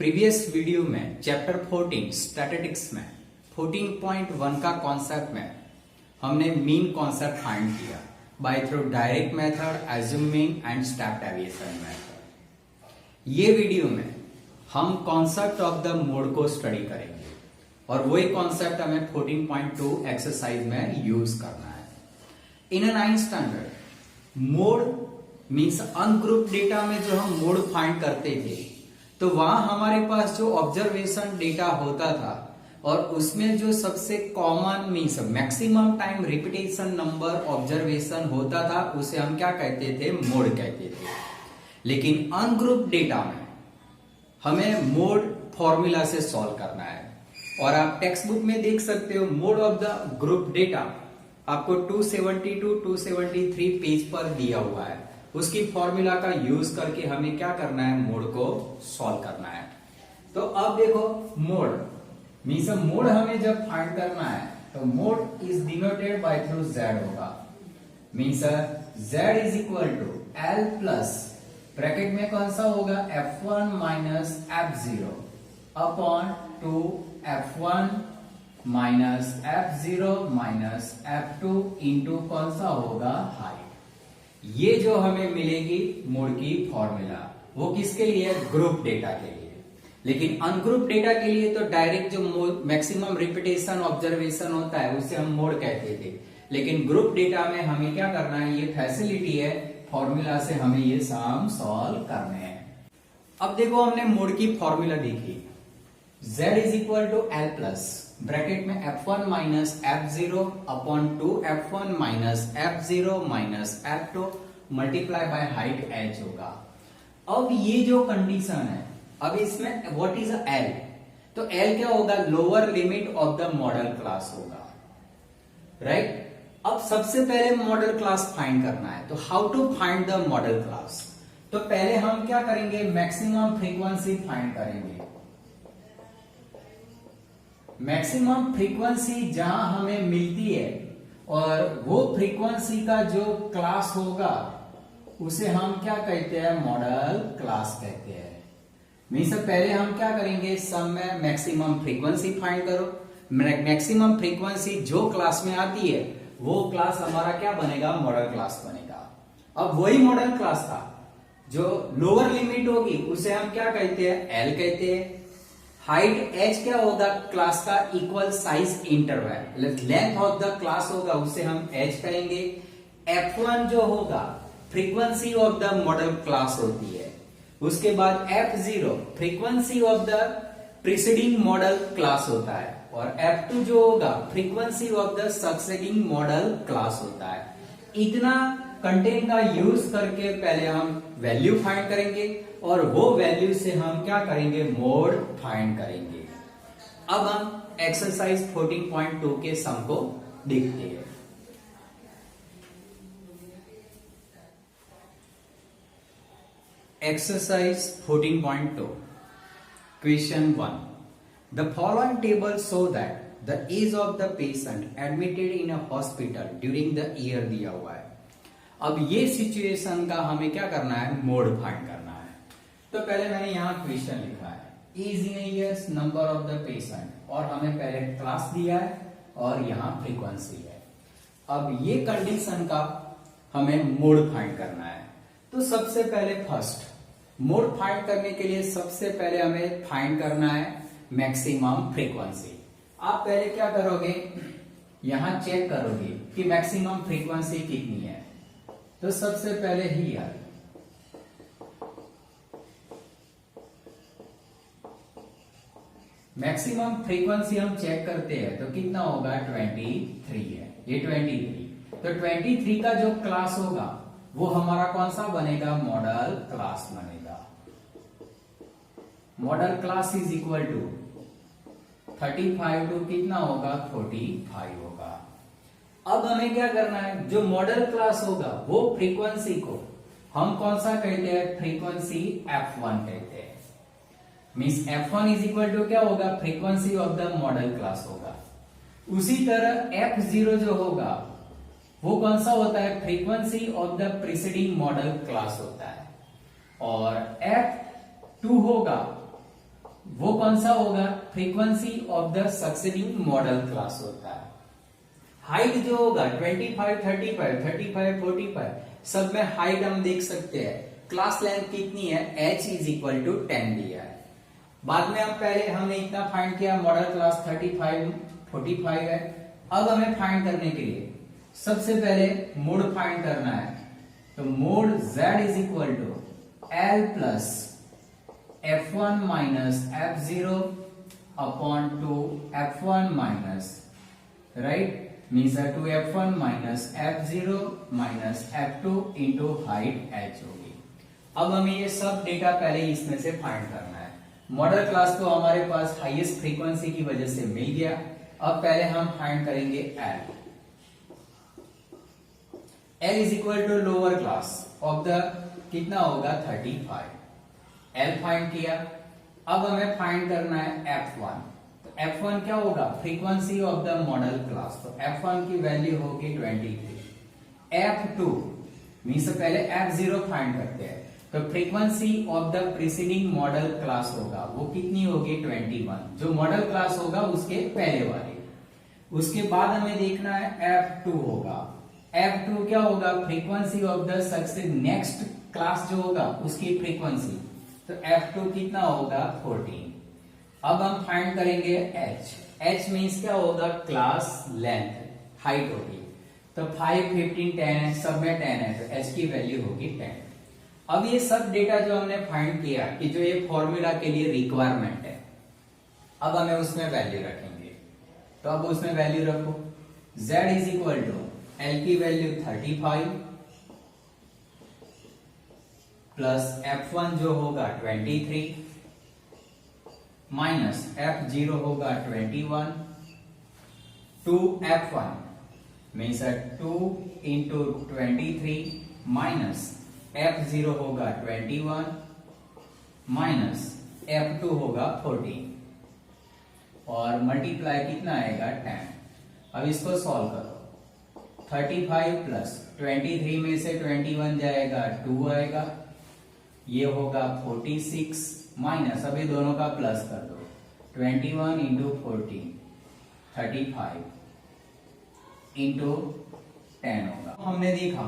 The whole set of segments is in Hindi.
प्रीवियस वीडियो में चैप्टर 14 स्टैटिस्टिक्स में 14.1 का कॉन्सेप्ट में हमने मीन कॉन्सेप्ट फाइंड किया by through direct method, assuming and step deviation method. ये वीडियो में हम कॉन्सेप्ट ऑफ द मोड को स्टडी करेंगे और वही कॉन्सेप्ट हमें 14.2 एक्सरसाइज में यूज करना है। इन 9th standard mode means ungroup data में जो हम मोड फाइंड करते थे तो वहां हमारे पास जो ऑब्जर्वेशन डेटा होता था और उसमें जो सबसे common means maximum time repetition number observation होता था उसे हम क्या कहते थे, मोड कहते थे। लेकिन अनग्रुप डेटा में हमें मोड फॉर्मूला से सॉल्व करना है और आप टेक्स्ट बुक में देख सकते हो mode of the group data आपको 270 to 273 पेज पर दिया हुआ है। उसकी फॉर्मूला का यूज करके हमें क्या करना है, मोड को सॉल्व करना है। तो अब देखो मोड मीन्स मोड हमें जब फाइंड करना है तो mode is denoted by through z होगा। Means z is equal to l plus bracket में कौन सा होगा, f1 minus f0 upon 2 f1 minus f0 minus f2 into कौन सा होगा, हाइट। ये जो हमें मिलेगी मोड की फॉर्मूला वो किसके लिए, ग्रुप डेटा के लिए। लेकिन अनग्रुप डेटा के लिए तो डायरेक्ट जो मैक्सिमम रिपीटेशन ऑब्जर्वेशन होता है उसे हम मोड कहते थे। लेकिन ग्रुप डेटा में हमें क्या करना है, ये फैसिलिटी है, फॉर्मूला से हमें ये सम सॉल्व करने हैं। अब देखो हमने मोड की फॉर्मूला देखी, z is equal to l plus bracket में f1 minus f0 upon 2 f1 minus f0 minus f2 multiply by height h होगा। अब ये जो कंडीशन है, अब इसमें व्हाट इज l, तो l क्या होगा, lower limit of the modal class होगा, राइट। अब सबसे पहले मॉडल क्लास फाइंड करना है, तो how to find the modal class, तो पहले हम क्या करेंगे, मैक्सिमम फ्रीक्वेंसी फाइंड करेंगे। मैक्सिमम फ्रीक्वेंसी जहां हमें मिलती है और वो फ्रीक्वेंसी का जो क्लास होगा उसे हम क्या कहते हैं, मॉडल क्लास कहते हैं। मीन्स पहले हम क्या करेंगे, सम में मैक्सिमम फ्रीक्वेंसी फाइंड करो। मैक्सिमम फ्रीक्वेंसी जो क्लास में आती है वो क्लास हमारा क्या बनेगा, मॉडल क्लास बनेगा। अब वही मॉडल क्लास था जो लोअर लिमिट होगी उसे हम क्या कहते हैं, एल कहते हैं। हाइट h क्या होगा, क्लास का equal size interval, length of the class होगा उसे हम h कहेंगे। f1 जो होगा frequency of the modal class होती है। उसके बाद f0 frequency of the preceding modal class होता है और f2 जो होगा frequency of the succeeding model class होता है। इतना कंटेंट का यूज करके पहले हम वैल्यू फाइंड करेंगे और वो वैल्यू से हम क्या करेंगे, मोड फाइंड करेंगे। अब हम एक्सरसाइज 14.2 के सम को देखते हैं। Exercise 14.2 question 1, the following table show that the age of the patient admitted in a hospital during the year दिया हुआ है। अब ये सिचुएशन का हमें क्या करना है, मोड फाइंड करना है। तो पहले मैंने यहां क्वेश्चन लिखा है, age in years, number of the patient, और हमें पहले क्लास दिया है और यहां फ्रीक्वेंसी है। अब ये कंडीशन का हमें मोड फाइंड करना है। तो सबसे पहले फर्स्ट मोड फाइंड करने के लिए सबसे पहले हमें फाइंड करना है मैक्सिमम फ्रीक्वेंसी। आप पहले क्या करोगे, यहां चेक करोगे कि मैक्सिमम फ्रीक्वेंसी कितनी है। तो सबसे पहले ही मैक्सिमम फ्रीक्वेंसी हम चेक करते हैं तो कितना होगा, 23 है, ये 23। तो 23 का जो क्लास होगा वो हमारा कौन सा बनेगा, मॉडल क्लास बनेगा। Modal class is equal to 35 to कितना होगा, 45 होगा। अब हमें क्या करना है, जो मॉडल क्लास होगा वो फ्रीक्वेंसी को हम कौन सा कहते हैं, फ्रीक्वेंसी f1 कहते हैं। Means f1 is equal to क्या होगा, frequency of the modal class होगा। उसी तरह f0 जो होगा वो कौन सा होता है, frequency of the preceding modal class होता है। और f2 होगा वो कौन सा होगा? Frequency of the succeeding model class होता है। हाइट जो होगा 25, 35, 35, 45 सब में हाइट हम देख सकते हैं। क्लास लेंथ कितनी है? h इज इक्वल टू 10 दिया है। बाद में हमने इतना फाइंड किया, मॉडल क्लास 35, 45 है। अब हमें फाइंड करने के लिए सबसे पहले मोड फाइंड करना है। तो mode z is equal to L plus F1 minus F0 upon two F1 minus, right, means 2F1 minus F0 minus F2 into height h होगी। अब हमें ये सब डेटा पहले इसमें से फाइंड करना है। मॉडल क्लास तो हमारे पास हाईएस्ट फ्रीक्वेंसी की वजह से मिल गया। अब पहले हम फाइंड करेंगे L। L is equal to lower class of the कितना होगा? 35। L फाइंड किया। अब हमें फाइंड करना है F1। तो F1 क्या होगा? Frequency of the modal class. तो F1 की वैल्यू होगी 23। F2 मीन्स पहले F0 फाइंड करते हैं। तो frequency of the preceding modal class होगा, वो कितनी होगी? 21, जो मॉडल क्लास होगा उसके पहले वाले। उसके बाद हमें देखना है F2 होगा। F2 क्या होगा? Frequency of the success next class जो होगा उसकी फ्रीक्वेंसी। तो F2 कितना होगा? 14। अब हम फाइंड करेंगे h। h मीन्स क्या होगा? क्लास लेंथ, हाइट होगी। तो 5, 15, 10 है, सब में 10 है, तो h की वैल्यू होगी 10। अब ये सब डेटा जो हमने फाइंड किया कि जो ये फॉर्मूला के लिए रिक्वायरमेंट है, अब हमें उसमें वैल्यू रखेंगे। तो अब उसमें वैल्यू रखो। z is equal to L की वैल्यू 35 प्लस F1 जो होगा 23 माइनस F0 होगा 21 to F1 means 2 into 23 minus F0 होगा 21 माइनस F2 होगा 14 और मल्टीप्लाई कितना आएगा? 10। अब इसको सॉल्व करो। 35 प्लस 23 में से 21 जाएगा, 2 आएगा, ये होगा 46 माइनस, अभी दोनों का प्लस कर दो, 21 इंटू 14 35 इंटू 10 होगा। हमने देखा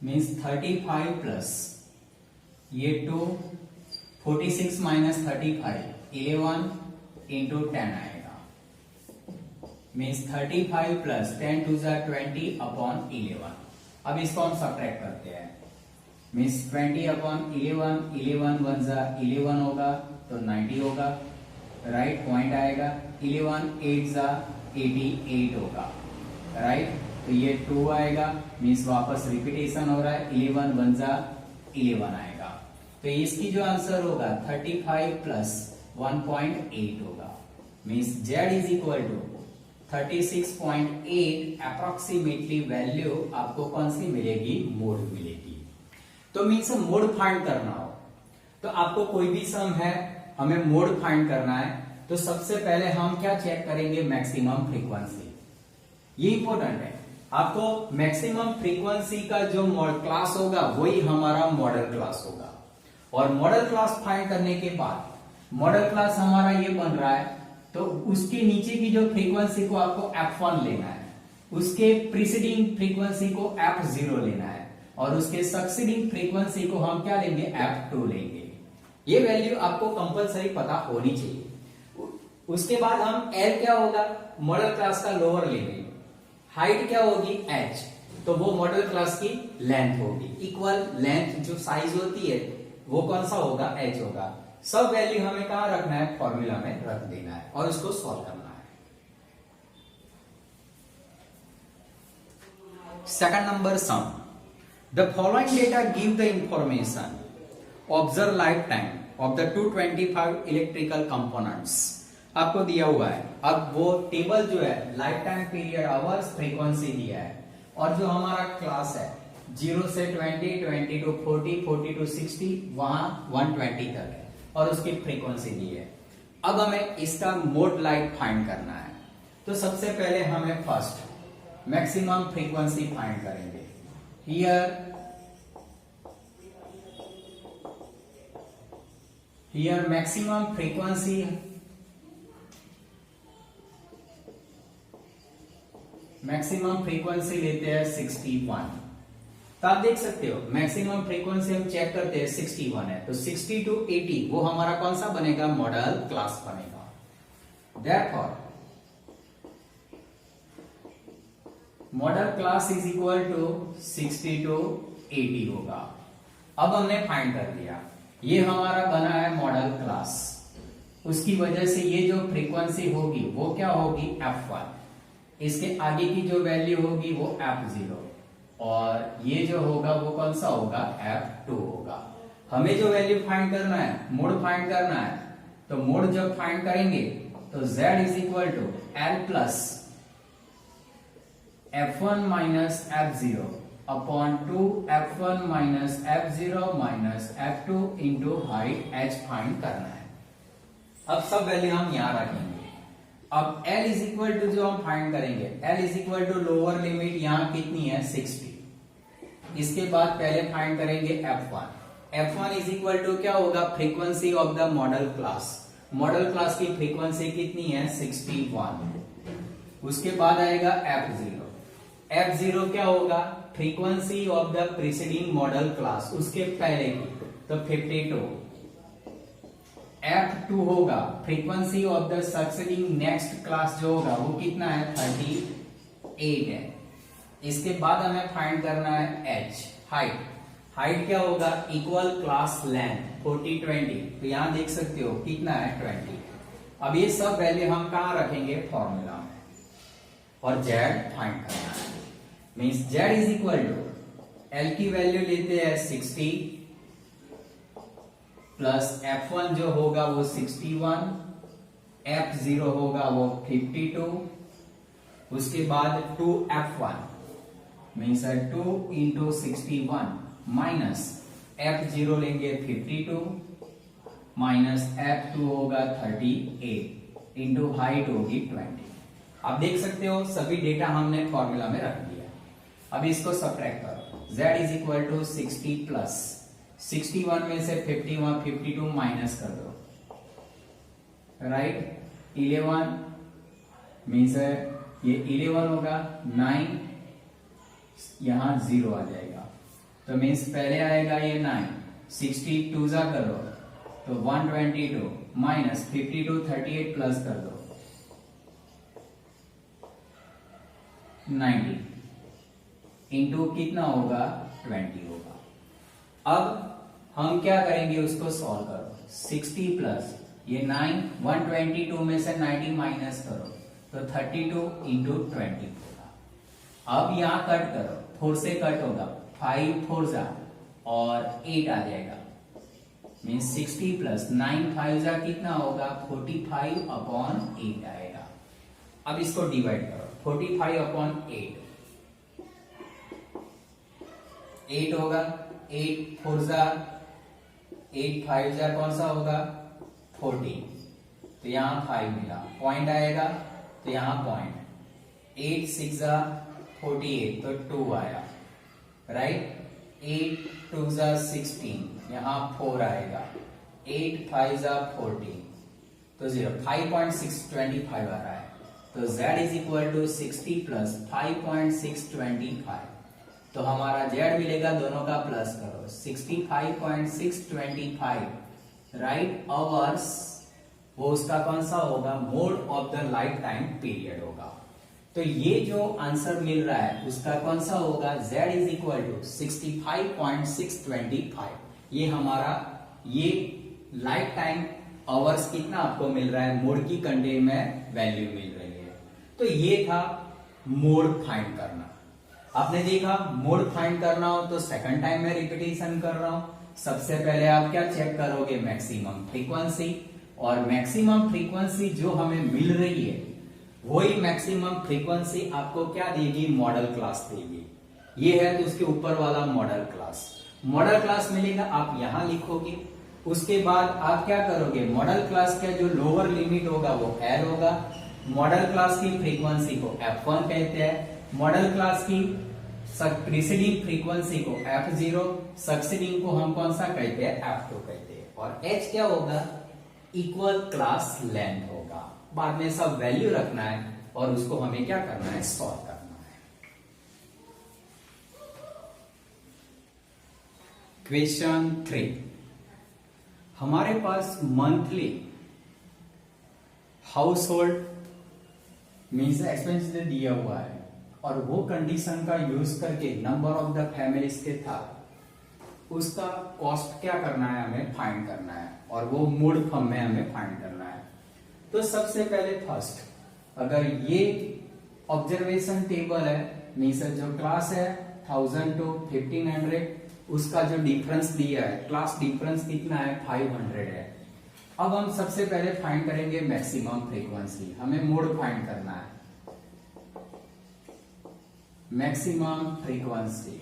मीन्स 35 प्लस ये 2, 46 माइनस 35 11 इंटू 10 आएगा, मीन्स 35 प्लस 10 टू 20 अपॉन 11। अब इसको हम सब्ट्रैक्ट करते हैं, मीन्स 20 अपॉन 11, 11 1 11 होगा तो 90 होगा, राइट, पॉइंट आएगा। 11 8 88 होगा, राइट, तो ये 2 आएगा, मीन्स वापस रिपीटेशन हो रहा है, 11 1 11 आएगा। तो इसकी जो आंसर होगा 35 प्लस 1.8 होगा, means z is equal to 36.8 approximately value आपको कौन सी मिलेगी? मोड मिलेगी। तो मीन्स मोड फाइंड करना हो तो आपको कोई भी सम है, हमें मोड फाइंड करना है, तो सबसे पहले हम क्या चेक करेंगे? Maximum frequency. ये इंपॉर्टेंट है, आपको मैक्सिमम फ्रीक्वेंसी का जो क्लास होगा वही हमारा मॉडल क्लास होगा। और मॉडल क्लास फाइंड करने के बाद मॉडल क्लास हमारा ये बन रहा है, तो उसके नीचे की जो फ्रीक्वेंसी को आपको F1 लेना है, उसके प्रीसीडिंग फ्रीक्वेंसी को F0 लेना है, और उसके सक्सीडिंग फ्रीक्वेंसी को हम क्या लेंगे? F2 लेंगे। ये वैल्यू आपको कंपलसरी पता होनी चाहिए। उसके बाद हम L क्या होगा? मॉडल क्लास का लोअर लेंगे। हाइट क्या होगी? h, तो वो मॉडल क्लास की लेंथ होगी। इक्वल लेंथ जो साइज होती है वो कौन सा होगा? h होगा। सब वैल्यू हमें कहां रखना है? फॉर्मूला में रख देना है और उसको सॉल्व करना है। Second number sum, the following data give the information observe life time of the 225 electrical components. आपको दिया हुआ है, अब वो टेबल जो है life time period hours frequency दिया है, और जो हमारा क्लास है 0 से 20, 20 टू 40, 40 टू 60, वहां 120 तक है, और उसकी फ्रीक्वेंसी दी है। अब हमें इसका मोड लाइट फाइंड करना है। तो सबसे पहले हमें फर्स्ट मैक्सिमम फ्रीक्वेंसी फाइंड करेंगे। हियर हियर मैक्सिमम फ्रीक्वेंसी लेते हैं 61। तो आप देख सकते हो मैक्सिमम फ्रीक्वेंसी हम चेक करते हैं 61 है, तो 60 to 80 वो हमारा कौन सा बनेगा, मॉडल क्लास बनेगा। Therefore modal class is equal to 60 to 80 होगा। अब हमने फाइंड कर लिया, ये हमारा बना है मॉडल क्लास, उसकी वजह से ये जो फ्रीक्वेंसी होगी वो क्या होगी, f1, इसके आगे की जो वैल्यू होगी वो f0, और ये जो होगा वो कौन सा होगा, f2 होगा। हमें जो वैल्यू फाइंड करना है, मोड फाइंड करना है, तो मोड जब फाइंड करेंगे तो z is equal to l plus f1 minus f0 upon 2 f1 minus f0 minus f2 into height h find करना है। अब सब वैल्यू हम यहां रखेंगे। अब L इज इक्वल टू जो हम फाइंड करेंगे, L is equal to lower limit यहां कितनी है, 60। इसके बाद पहले फाइंड करेंगे f1 इज इक्वल टू क्या होगा, frequency of the modal class. Model class की फ्रीक्वेंसी कितनी है, 61। उसके बाद आएगा f0 क्या होगा, frequency of the preceding modal class, उसके पहले की, तो 52। f2 होगा frequency of the succeeding next class जो होगा वो कितना है, 38 है। इसके बाद हमें फाइंड करना है h, हाइट क्या होगा, इक्वल क्लास लेंथ 40 20, तो यहां देख सकते हो कितना है, 20। अब ये सब वैल्यू हम कहां रखेंगे, फॉर्मूला में, और z फाइंड करना है। Means z is equal to l की वैल्यू लेते हैं 60 प्लस f1 जो होगा वो 61, f0 होगा वो 52, उसके बाद 2f1 means 2 into 61 minus f0 लेंगे 52 माइनस f2 होगा 38 इंटू हाइट होगी 20। आप देख सकते हो सभी डेटा हमने फॉर्मूला में रख दिया। अब इसको सब्ट्रैक्ट करो, z is equal to 60 plus 61 में से 52 माइनस कर दो, राइट, 11 मीन्स ये 11 होगा, 9 यहां 0 आ जाएगा, तो मीन्स पहले आएगा ये 9, 62 जा करो तो 122 माइनस 52 38 प्लस कर दो 90 इंटू कितना होगा, 20 होगा। अब हम क्या करेंगे, उसको सॉल्व करो, 60 प्लस ये 9, 122 में से 90 माइनस करो तो 32 इंटू 20 होगा। अब यहां कट करो, 4 से कट होगा, 5 4 जा और 8 आ जाएगा, मीन्स 60 प्लस 9 5 जा कितना होगा, 45 अपॉन 8 आएगा। अब इसको डिवाइड करो, 45 अपॉन 8 होगा, 8 4 जा 8 5 जा कौन सा होगा, 14, तो यहां 5 मिला, पॉइंट आएगा तो यहां पॉइंट, 8 6 जा 48 तो 2 आया, राइट, 8 2 जा 16 यहां 4 आएगा, 8 5 जा 14 तो 0, 5.625 आ रहा है, तो z is equal to 60 plus 5.625, तो हमारा z मिलेगा, दोनों का प्लस करो, 65.625, राइट, आवर्स, वो उसका कौन सा होगा, mode of the life time period होगा। तो ये जो आंसर मिल रहा है उसका कौन सा होगा, z इज इक्वल टू 65.625, ये हमारा ये लाइफ टाइम आवर्स कितना आपको मिल रहा है, मोड की कंटेंट में वैल्यू मिल रही है। तो ये था मोड फाइंड करना। आपने देखा मोड फाइंड करना हो तो सेकंड टाइम में रिपीटेशन कर रहा हूं। सबसे पहले आप क्या चेक करोगे, मैक्सिमम फ्रीक्वेंसी, और मैक्सिमम फ्रीक्वेंसी जो हमें मिल रही है वही मैक्सिमम फ्रीक्वेंसी आपको क्या देगी, मॉडल क्लास देगी। ये है तो उसके ऊपर वाला मॉडल क्लास। मॉडल क्लास मिलेगा, आप यहां लिखोगे, उसके बाद आप क्या करोगे, मॉडल क्लास का जो लोअर लिमिट होगा वो L होगा, मॉडल क्लास की फ्रीक्वेंसी को f1 कहते हैं, मॉडल क्लास की प्रीसीडिंग फ्रीक्वेंसी को f0, सक्सीडिंग को हम कौन सा कहते हैं, f2 कहते हैं। और h क्या होगा, इक्वल क्लास लेंथ होगा। बाद में सब वैल्यू रखना है और उसको हमें क्या करना है, सॉल्व करना है। क्वेश्चन 3, हमारे पास monthly household means expense दिया हुआ है और वो कंडीशन का यूज करके नंबर ऑफ द फैमिलीज के था, उसका कॉस्ट क्या करना है, हमें फाइंड करना है और वो मूड फॉर्म में हमें फाइंड करना है। तो सबसे पहले फर्स्ट, अगर ये ऑब्जर्वेशन टेबल है मीन्स जो क्लास है 1000 to 1500, उसका जो डिफरेंस दिया है, क्लास डिफरेंस कितना है, 500 है। अब हम सबसे पहले फाइंड करेंगे मैक्सिमम फ्रीक्वेंसी, हमें मोड फाइंड करना है, मैक्सिमम फ्रीक्वेंसी।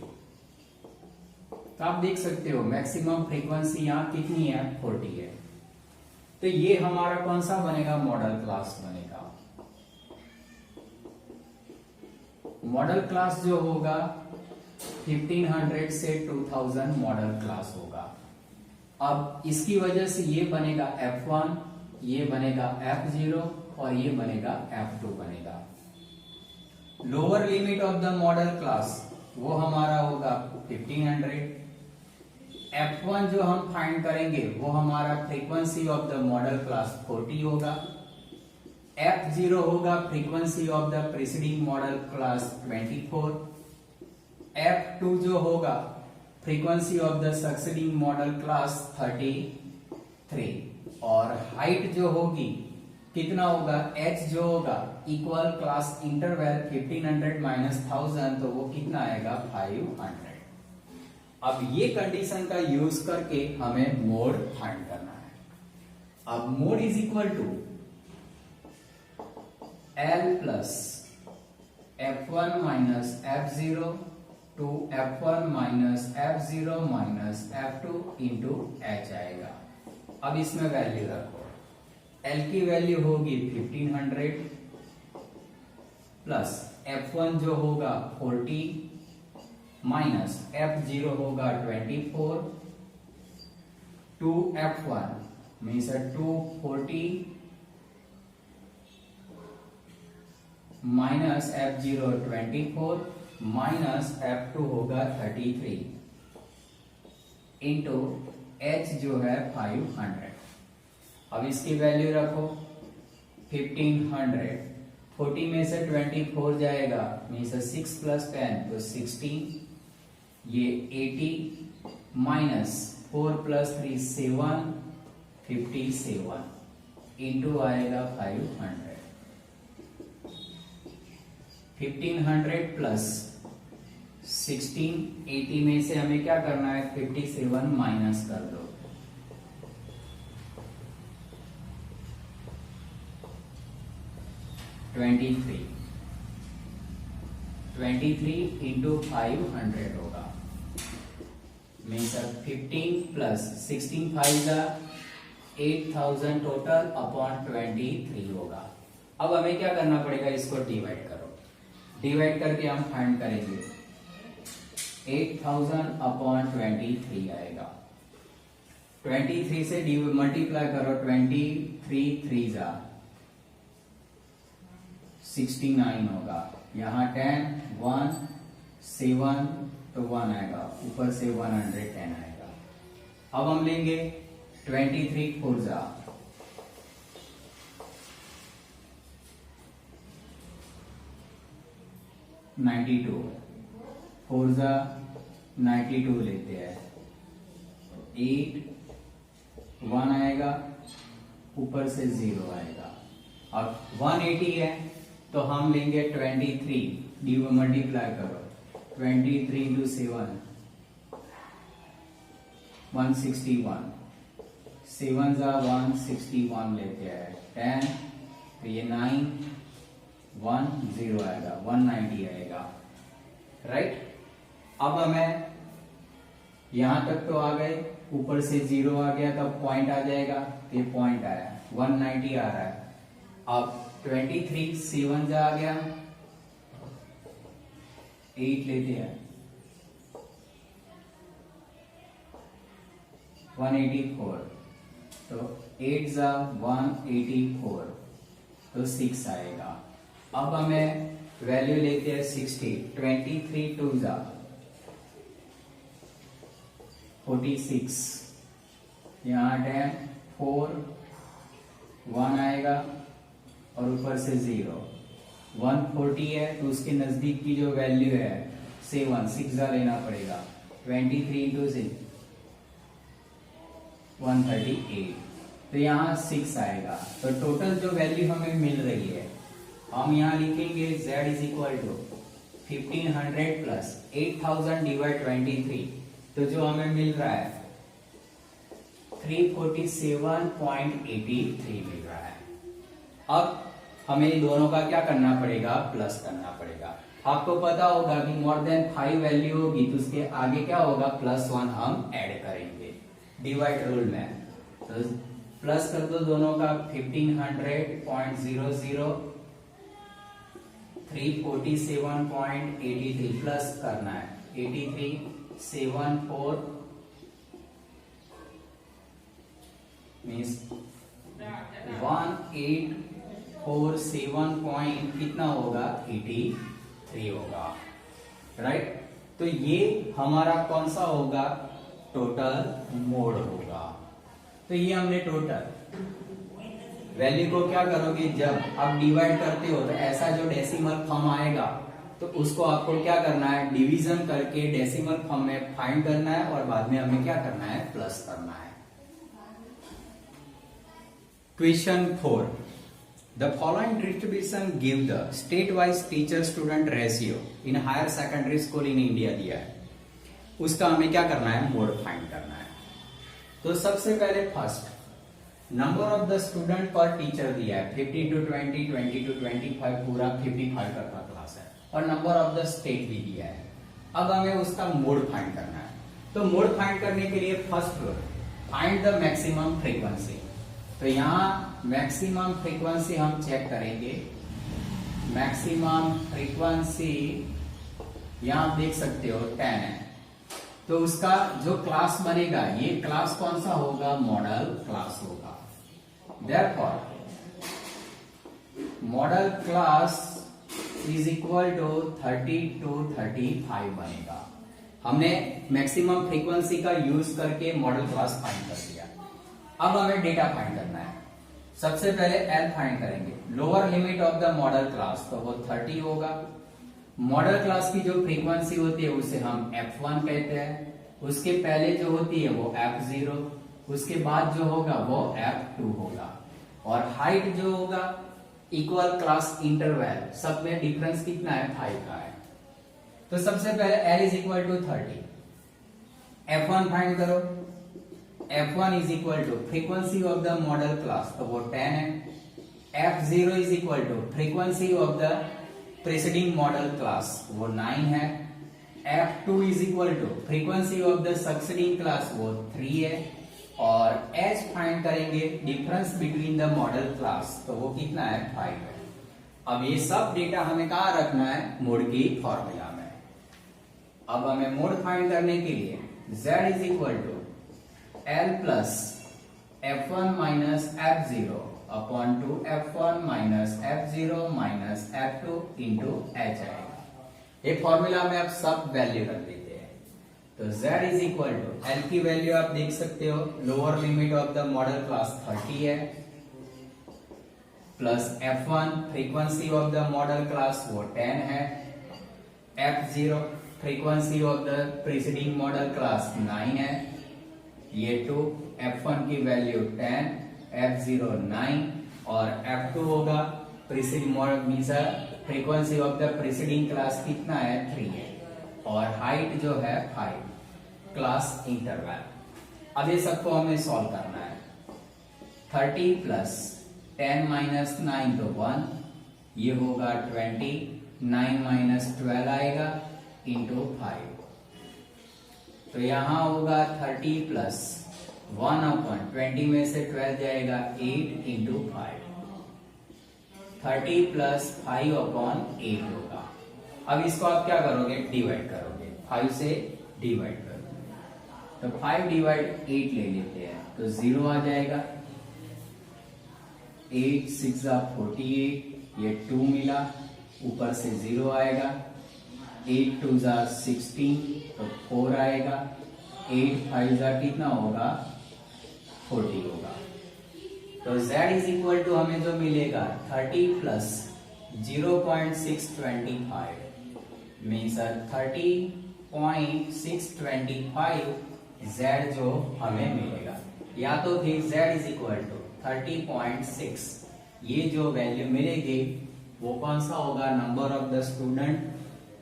तो आप देख सकते हो मैक्सिमम फ्रीक्वेंसी यहां कितनी है, 40 है। तो ये हमारा कौन सा बनेगा, मॉडल क्लास बनेगा। मॉडल क्लास जो होगा 1500 से 2000 मॉडल क्लास होगा। अब इसकी वजह से ये बनेगा F1, ये बनेगा F0 और ये बनेगा F2 बनेगा। Lower limit of the modal class वो हमारा होगा 1500। F1 जो हम फाइंड करेंगे वो हमारा frequency of the modal class 40 होगा। F0 होगा frequency of the preceding modal class 24। F2 जो होगा frequency of the succeeding model class 33 और हाइट जो होगी कितना होगा, h जो होगा इक्वल क्लास इंटरवल 1500 माइनस 1000, तो वो कितना आएगा, 500। अब ये कंडीशन का यूज करके हमें मोड फाइंड करना है। अब mode is equal to L plus F1 minus F0 two F1 minus F0 minus F2 into H आएगा। अब इसमें वैल्यू रखो, L की वैल्यू होगी 1500 प्लस F1 जो होगा 40 माइनस F0 होगा 24 to F1 means 240 minus F0 24 minus F2 होगा 33 इंटू H जो है 500। अब इसकी वैल्यू रखो 1500, 40 में से 24 जाएगा मीन्स 6 प्लस 10 तो 16, ये 80 माइनस 4 प्लस 3 7, 57 इंटू आएगा 500। 1500 प्लस 16, 80 में से हमें क्या करना है, 57 माइनस कर दो, $23 इंटू 500 होगा मीन्स 15 प्लस 16 5 8000 टोटल अपॉन 23 होगा। अब हमें क्या करना पड़ेगा, इसको डिवाइड करो, डिवाइड करके हम फाइंड करेंगे 8000 अपॉन 23 आएगा। 23 से मल्टीप्लाई करो, 23 3 जा 69 होगा, यहाँ 10 1 7 तो 1 आएगा, ऊपर से 110 आएगा। अब हम लेंगे 23 4 जा 92, 4 जा 92 लेते हैं, 8 1 आएगा, ऊपर से 0 आएगा। अब 180 है तो हम लेंगे 23 मल्टीप्लाई करो, 23 इंटू 7 161, 7 जा 161 लेते हैं, 10 तो ये 9 1 0 आएगा, 190 आएगा, राइट। अब हमें यहां तक तो आ गए, ऊपर से 0 आ गया तब पॉइंट आ जाएगा, ये पॉइंट आया 190 आ रहा है। अब 23 7 जा आ गया, 8 लेते हैं, 184 तो 8 जा 184, तो 6 आएगा। अब हमें वैल्यू लेते हैं 60, 23 2 जा 46, यहाँ 10 4 1 आएगा और ऊपर से 0, 140 है तो उसके नजदीक की जो वैल्यू है 7, 6 जा लेना पड़ेगा, 23 इंटू 6 138, तो यहाँ 6 आएगा। तो टोटल जो वैल्यू हमें मिल रही है हम यहाँ लिखेंगे z is equal to 1500 plus 8000 divide 23, तो जो हमें मिल रहा है 347.83 मिल रहा है। अब हमें इन दोनों का क्या करना पड़ेगा, प्लस करना पड़ेगा। आपको पता होगा कि मोर देन 5 वैल्यू होगी तो उसके आगे क्या होगा, +1 हम ऐड करेंगे डिवाइड रूल में। तो प्लस कर दो दोनों का, 1500.00 347.83 प्लस करना है 8374 मीन्स 1847 पॉइंट कितना होगा, 83 होगा, राइट। तो ये हमारा कौन सा होगा, टोटल मोड होगा। तो ये हमने टोटल वैल्यू को क्या करोगे, जब आप डिवाइड करते हो तो ऐसा जो डेसिमल फॉर्म आएगा तो उसको आपको क्या करना है, डिवीजन करके डेसिमल फॉर्म में फाइंड करना है और बाद में हमें क्या करना है, प्लस करना है। Question 4, the following distribution give the state wise teacher student ratio in higher secondary school in India दिया है, उसका हमें क्या करना है, मोड फाइंड करना है। तो सबसे पहले first number of the student पर टीचर दिया है, 15 to 20, 20 to 25, पूरा 55 तक का क्लास है, और नंबर ऑफ द स्टेट भी दिया है। अब हमें उसका मोड फाइंड करना है। तो मोड फाइंड करने के लिए first find the maximum frequency. तो यहाँ मैक्सिमम फ्रीक्वेंसी हम चेक करेंगे। मैक्सिमम फ्रीक्वेंसी यहाँ आप देख सकते हो 10 है, तो उसका जो क्लास बनेगा, ये क्लास कौन सा होगा, मॉडल क्लास होगा। Therefore, modal class is equal to 30 to 35 बनेगा। हमने मैक्सिमम फ्रीक्वेंसी का यूज करके मॉडल क्लास फाइंड कर दिया। अब हमें डेटा फाइंड करना है। सबसे पहले L फाइंड करेंगे, lower limit of the modal class, तो वो 30 होगा। मॉडल क्लास की जो फ्रीक्वेंसी होती है उसे हम f1 कहते हैं, उसके पहले जो होती है वो f0, उसके बाद जो होगा वो f2 होगा, और हाइट जो होगा इक्वल क्लास इंटरवल, सब में डिफरेंस कितना है, 5 का है। तो सबसे पहले L is equal to 30, f1 find करो, f1 is equal to frequency of the modal class, तो वो 10 है। f0 is equal to frequency of the preceding modal class, वो 9 है। f2 is equal to frequency of the succeeding class, वो 3 है। और h फाइंड करेंगे difference between the modal class, तो वो कितना है, 5 है। अब ये सब डेटा हमें कहाँ रखना है, मोड की फॉर्मूला में। अब हमें मोड फाइंड करने के लिए z is equal to L plus f1 minus f0 upon two f1 minus f0 minus f2 into h आएगा। ये फॉर्मूला में आप सब वैल्यू रख देते हैं। तो z is equal to L की वैल्यू आप देख सकते हो, lower limit of the modal class 30 है, plus f1 frequency of the modal class वो 10 है, f0 frequency of the preceding modal class 9 है, ये 2, f1 की वैल्यू 10, f0 9, और f2 होगा preceding model means frequency of the preceding class कितना है, 3 है, और हाइट जो है 5, क्लास इंटरवल। अब ये सबको हमें सॉल्व करना है। 30 प्लस 10 माइनस 9 तो 1, ये होगा 20, 9 माइनस 12 आएगा इंटू 5, तो यहां होगा 30 प्लस 1 अपॉन 20 में से 12 जाएगा 8 इंटू 5, 30 प्लस 5 अपॉन 8 होगा। अब इसको आप क्या करोगे, डिवाइड करोगे, 5 से डिवाइड करोगे, तो 5 डिवाइड 8 ले लेते हैं, तो 0 आ जाएगा। 8 6 48, ये 2 मिला, ऊपर से 0 आएगा, 8 2 16 तो 4 आएगा, 8 5 कितना होगा 40 होगा। तो z इज इक्वल टू हमें जो मिलेगा 30 प्लस 0.625 मीन्स 30.625 z जो हमें मिलेगा, या तो फिर z इज इक्वल टू 30.6, ये जो वैल्यू मिलेगी वो कौन सा होगा, नंबर ऑफ द स्टूडेंट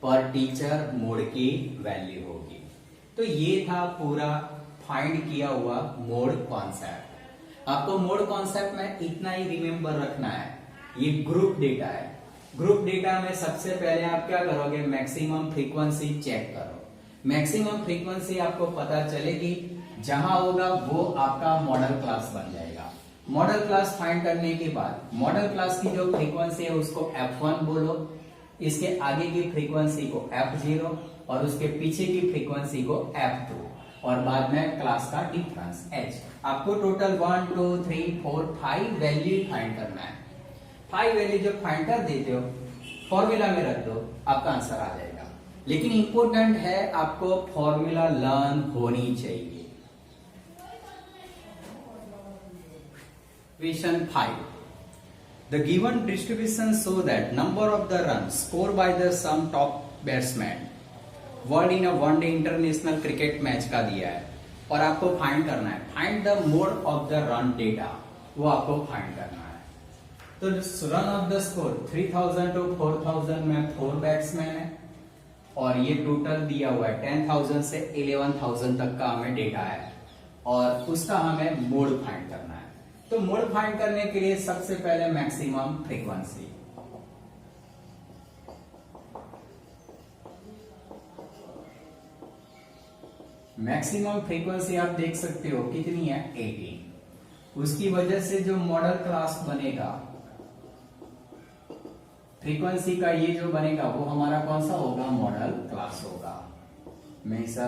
पर टीचर मोड की वैल्यू होगी। तो ये था पूरा फाइंड किया हुआ मोड कॉन्सेप्ट। आपको मोड कॉन्सेप्ट में इतना ही रिमेंबर रखना है, ये ग्रुप डेटा है। ग्रुप डेटा में सबसे पहले आप क्या करोगे, मैक्सिमम फ्रीक्वेंसी चेक करो। मैक्सिमम फ्रीक्वेंसी आपको पता चलेगी, जहां होगा वो आपका मॉडल क्लास बन जाएगा। मॉडल क्लास फाइंड करने के बाद मॉडल क्लास की जो फ्रीक्वेंसी है उसको F1 बोलो, इसके आगे की फ्रीक्वेंसी को F0 और उसके पीछे की फ्रीक्वेंसी को F2 और बाद में क्लास का डिफरेंस H। आपको टोटल 1 2 3 4 5 वैल्यू फाइंड करना है। 5 वैल्यू जब फाइंड कर देते हो फॉर्मूला में रख दो, आपका आंसर आ जाएगा। लेकिन इंपॉर्टेंट है आपको फॉर्मूला लर्न होनी चाहिए। Question 5. The given distribution show that number of the runs scored by the some top batsmen world in a one day international cricket match का दिया है और आपको फाइंड करना है। Find the mode of the run data, वो आपको फाइंड करना है। तो run of the score 3000 to 4000 में 4 बैट्समैन है और ये टोटल दिया हुआ है 10,000 से 11,000 तक का हमें डेटा है और उसका हमें मोड फाइंड करना है। तो मोड फाइंड करने के लिए सबसे पहले मैक्सिमम फ्रीक्वेंसी, मैक्सिमम फ्रीक्वेंसी आप देख सकते हो कितनी है 18। उसकी वजह से जो मॉडल क्लास बनेगा, फ्रीक्वेंसी का ये जो बनेगा वो हमारा कौन सा होगा, मॉडल क्लास होगा। हमेशा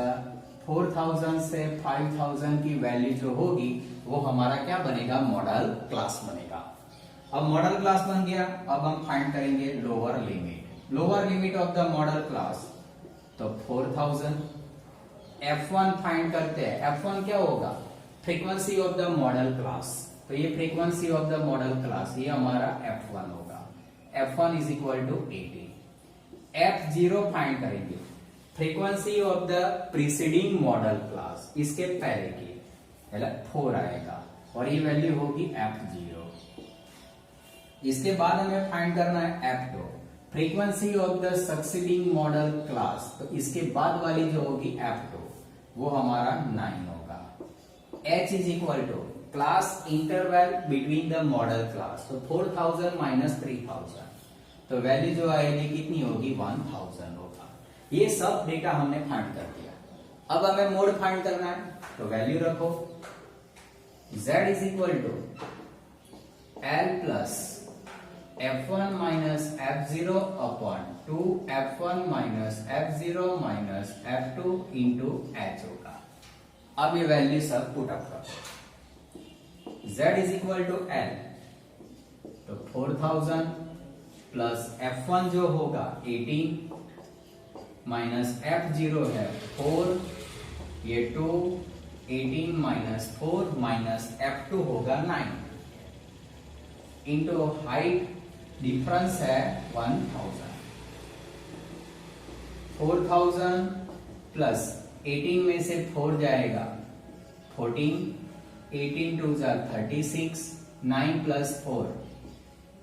4000 से 5000 की वैल्यू जो होगी वो हमारा क्या बनेगा, मॉडल क्लास बनेगा। अब मॉडल क्लास बन गया, अब हम फाइंड करेंगे lower limit. Lower limit of the modal class, तो 4000 F1 फाइंड करते हैं। F1 क्या होगा, frequency of the modal class. तो ये frequency of the modal class ये हमारा F1 होगा। F1 is equal to 80। F0 find करेंगे, frequency of the preceding modal class, इसके पहले की 4 आएगा और ये वैल्यू होगी F0। इसके बाद हमें फाइंड करना है F2, frequency of the succeeding model class. तो इसके बाद वाली जो होगी F2 वो हमारा 9 होगा। H is equal to class interval between the modal class, तो 4000 माइनस 3000, तो वैल्यू जो आएगी कितनी होगी, 1000 होगा। ये सब डेटा हमने फाइंड कर दिया। अब हमें मोड फाइंड करना है, तो वैल्यू रखो, Z is equal to L plus F1 minus F0 upon 2 F1 minus F0 minus F2 into H होगा। अब ये वैल्यू सब पुट अप करो। Z is equal to L, तो 4000 प्लस F1 जो होगा 18 माइनस F0 है 4, ये 2, 18 माइनस 4 माइनस F2 होगा 9 इंटू हाइट डिफरेंस है 1000। 4000 प्लस 18 में से 4 जाएगा 14, 18 टू 36, 9 प्लस 4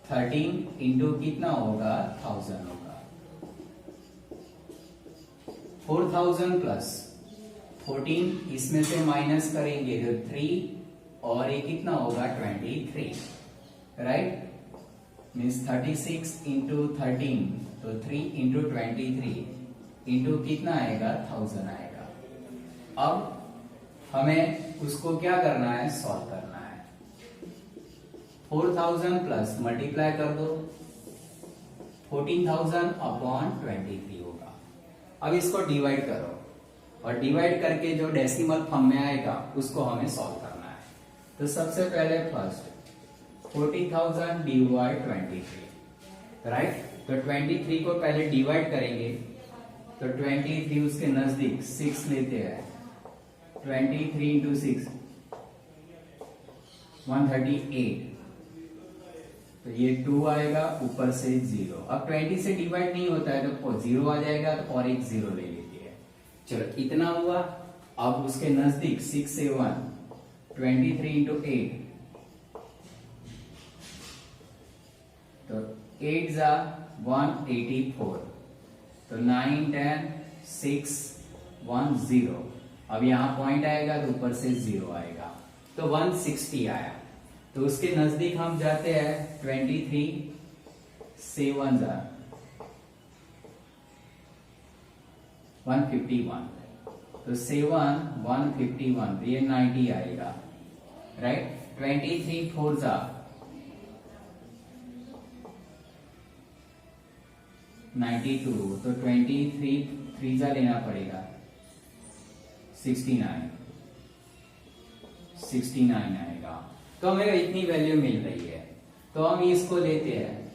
13 इंटू कितना होगा 1000 होगा। 4000 प्लस 14 इसमें से माइनस करेंगे तो 3 और ये कितना होगा 23, राइट। मीन्स 36 इंटू 13, तो 3 इंटू 23 इंटू कितना आएगा 1000 आएगा। अब हमें उसको क्या करना है, सॉल्व करना है। 4000 प्लस मल्टीप्लाई कर दो 14000 अपॉन 23 होगा। अब इसको डिवाइड करो और डिवाइड करके जो डेसिमल फॉर्म में आएगा उसको हमें सॉल्व करना है। तो सबसे पहले फर्स्ट 40,000 डिवाइड 23, राइट। तो 23 को पहले डिवाइड करेंगे, तो 23 उसके नजदीक 6 लेते हैं, 23 इंटू 6 138, तो ये 2 आएगा, ऊपर से 0। अब 20 से डिवाइड नहीं होता है तो 0 आ जाएगा, तो और एक 0 ले लेती है। चलो इतना हुआ। अब उसके नजदीक 6 से 1, 23 इंटू 8, तो 8 जा 184, तो 9 10 6 1 0। अब यहां पॉइंट आएगा तो ऊपर से 0 आएगा, तो 160 आया। तो उसके नजदीक हम जाते हैं, 23 से 1 जा 151, तो 7 151, तो ये 90 आएगा, राइट। 23 4 जा 92, तो 23 3 जा लेना पड़ेगा, 69 आएगा। तो हमें इतनी वैल्यू मिल रही है, तो हम इसको लेते हैं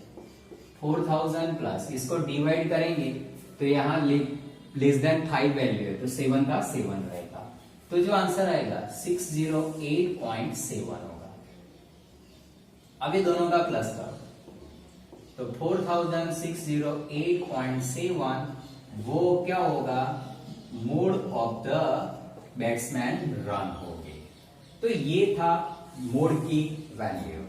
4000 प्लस, इसको डिवाइड करेंगे तो यहाँ लेस देन 5 वैल्यू है, तो 7 का 7 रहेगा, तो जो आंसर आएगा 608.7 होगा। अब ये दोनों का प्लस करो, तो 4608.7 वो क्या होगा, mode of the batsman run होगी। तो ये था मोड की वैल्यू।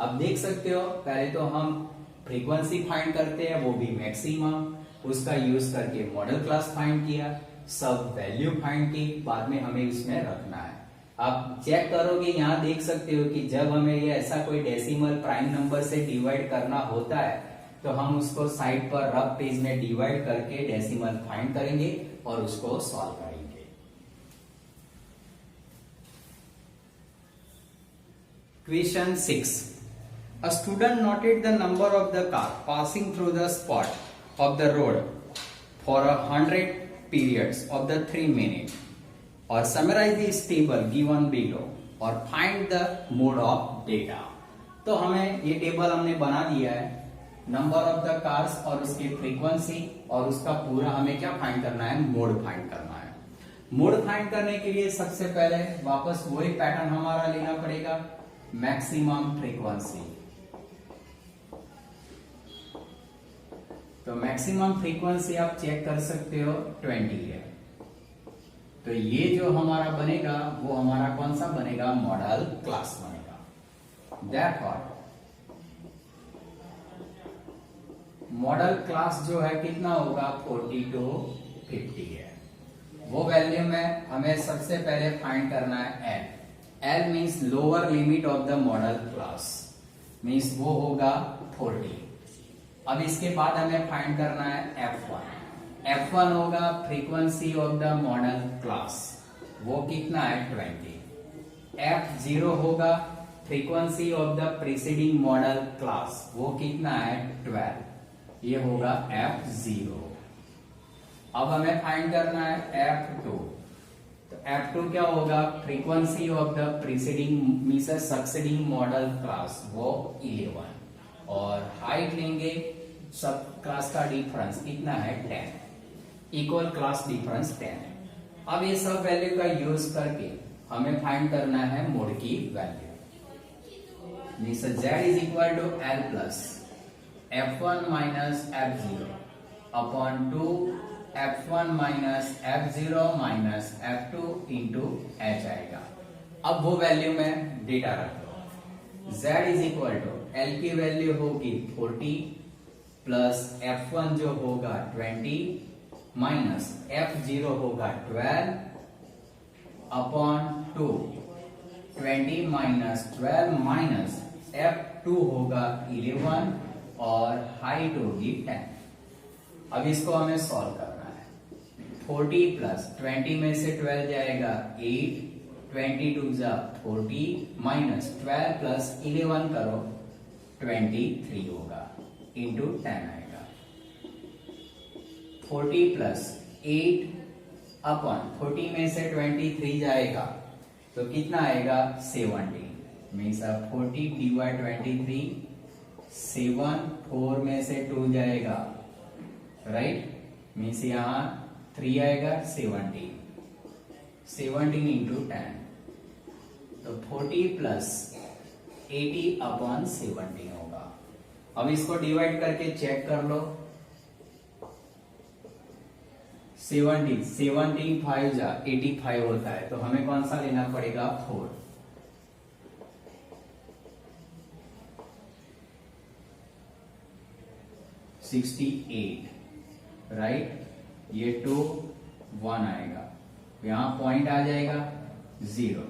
अब देख सकते हो, पहले तो हम फ्रीक्वेंसी फाइंड करते हैं, वो भी मैक्सिमम, उसका यूज करके मॉडल क्लास फाइंड किया, सब वैल्यू फाइंड की, बाद में हमें उसमें रखना है। आप चेक करोगे, यहाँ देख सकते हो कि जब हमें ये ऐसा कोई डेसिमल प्राइम नंबर से डिवाइड करना होता है, तो हम उसको साइड पर रफ पेज में डिवाइड करके डेसिमल फाइंड करेंगे और उसको सॉल्व करेंगे। Question 6. A student noted the number of the car passing through the spot of the road for 100 periods of the 3 minutes, or summarize the table given below, or find the mode of data. तो हमें ये टेबल हमने बना दिया है, नंबर ऑफ द कार्स और उसकी फ्रीक्वेंसी, और उसका पूरा हमें क्या फाइंड करना है, मोड फाइंड करना है। मोड फाइंड करने के लिए सबसे पहले वापस वही पैटर्न हमारा लेना पड़ेगा, मैक्सिमम फ्रीक्वेंसी। तो मैक्सिमम फ्रीक्वेंसी आप चेक कर सकते हो 20 है, तो ये जो हमारा बनेगा वो हमारा कौन सा बनेगा, मॉडल क्लास बनेगा। Therefore मॉडल क्लास जो है कितना होगा, 40 to 50 है। वो वैल्यू में हमें सबसे पहले फाइंड करना है L। L means lower limit of the modal class, means वो होगा 40। अब इसके बाद हमें फाइंड करना है F1। F1 होगा frequency of the modal class, वो कितना है 20। F0 होगा frequency of the preceding modal class, वो कितना है 12, ये होगा F0। अब हमें फाइंड करना है F2। तो F2 क्या होगा, frequency of the preceding means succeeding model class, वो 11, और हाइट लेंगे, सब क्लास का डिफरेंस कितना है 10, इक्वल क्लास डिफरेंस 10 है। अब ये सब वैल्यू का यूज करके हमें फाइंड करना है मोड की value, means Z is equal to L plus F1 minus F0 upon 2 F1 minus F0 minus F2 into H आएगा। अब वो वैल्यू में डेटा रख दो, Z is equal to L की वैल्यू होगी 40 प्लस F1 जो होगा 20 माइनस F0 होगा 12 अपॉन 2, 20 माइनस 12 माइनस F2 होगा 11 और हाइट होगी 10। अब इसको हमें सॉल्व करना है। 40 प्लस 20 में से 12 जाएगा 8, 22 जा 40 माइनस 12 प्लस 11 करो 23 होगा, इंटू 10 आएगा। 40 प्लस 8 अपॉन 40 में से 23 जाएगा तो कितना आएगा 70, मीन्स अब 40 dy/23, 7 4 में से 2 जाएगा, राइट, मीन्स यहाँ 3 आएगा, 17 इंटू 10, तो 40 प्लस 80/17 होगा। अब इसको डिवाइड करके चेक कर लो, 17 5 जा 85 होता है, तो हमें कौन सा लेना पड़ेगा, 4। राइट, ये 2 1 आएगा, यहां पॉइंट आ जाएगा 0,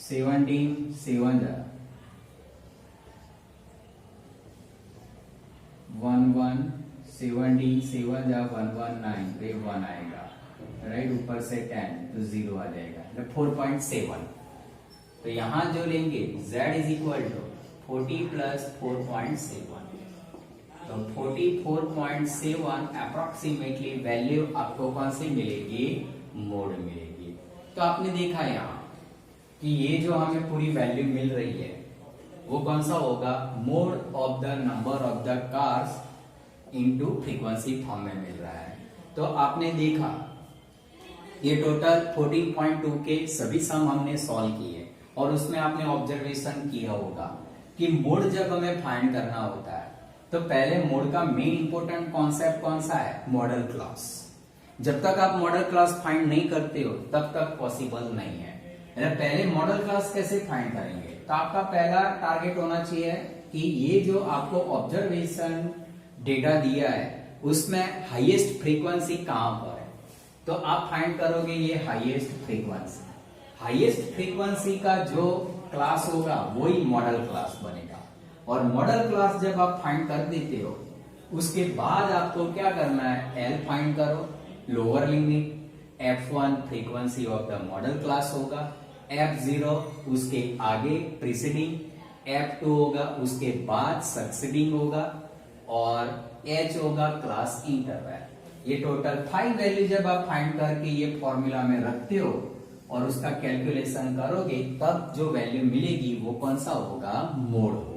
17 7 जा 1 1, 17 7 जा 119, तो ये 1 आएगा, राइट, ऊपर से 10 तो 0 आ जाएगा, मतलब 4.7। तो यहां जो लेंगे z is equal to 40 plus 4.7, तो 44.7 अप्रोक्सीमेटली वैल्यू आपको कौन सी मिलेगी, मोड मिलेगी। तो आपने देखा यहाँ कि ये जो हमें पूरी वैल्यू मिल रही है वो कौन सा होगा, mode of the number of the cars into frequency form में मिल रहा है। तो आपने देखा ये टोटल 14.2 के सभी सम हमने सॉल्व किए और उसमें आपने ऑब्जर्वेशन किया होगा कि मोड जब हमें फाइंड करना होता है तो पहले मोड का मेन इंपॉर्टेंट कॉन्सेप्ट कौन सा है, मॉडल क्लास। जब तक आप मॉडल क्लास फाइंड नहीं करते हो तब तक पॉसिबल नहीं है। पहले मॉडल क्लास कैसे फाइंड करेंगे, तो आपका पहला टारगेट होना चाहिए कि ये जो आपको ऑब्जर्वेशन डेटा दिया है उसमें हाईएस्ट फ्रीक्वेंसी कहां पर है, तो आप फाइंड करोगे ये हाईएस्ट फ्रीक्वेंसी। हाईएस्ट फ्रीक्वेंसी का जो क्लास होगा वही मॉडल क्लास बनेगा। और मॉडल क्लास जब आप फाइंड कर देते हो उसके बाद आपको क्या करना है, एल फाइंड करो, lower limit, f1 frequency of the modal class होगा, f0 उसके आगे प्रीसीडिंग, f2 होगा उसके बाद सक्सीडिंग होगा और h होगा क्लास इंटरवल। ये टोटल 5 वैल्यू जब आप फाइंड करके ये फॉर्मूला में रखते हो और उसका कैलकुलेशन करोगे तब जो वैल्यू मिलेगी वो कौन सा होगा, मोड होगा।